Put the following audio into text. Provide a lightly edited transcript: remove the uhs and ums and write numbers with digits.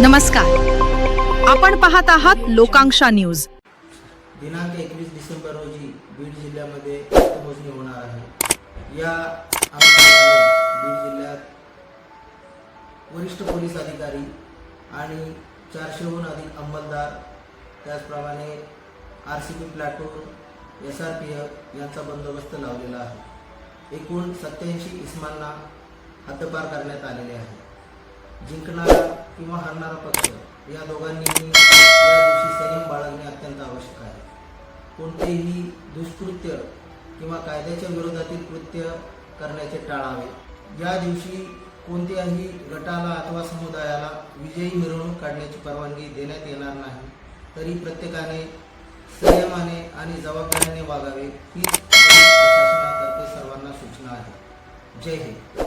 नमस्कार, आपण पाहत आहात लोकांक्षा न्यूज। दिनांक 21 डिसेंबर रोजी बीड जिल्ह्यामध्ये मतमोजणी होणार आहे। या अनुषंगाने बीड जिल्ह्यात वरिष्ठ पोलीस अधिकारी आणि 400हून अधिक अंमलदार, त्याचप्रमाणे RCP प्लाटून, SRPF यांचा बंदोबस्त लावलेला आहे। एकूण 87 इस्मांना हद्दपार करण्यात आलेले आहे। जिंकणारा किंवा हरणारा पक्ष या दोघांनीही या दिवशी संयम बाळगणे अत्यंत आवश्यक आहे। कोणतेही दुष्कृत्य किंवा कायद्याच्या विरोधातील कृत्य करण्याचे टाळावे। या दिवशी कोणत्याही गटाला अथवा समुदायाला विजयी मिरवणूक काढण्याची परवानगी देण्यात येणार नाही। तरी प्रत्येकाने संयमाने आणि जबाबदारीने वागावे ही प्रशासनातर्फे सर्वांना सूचना आहे। जय हिंद।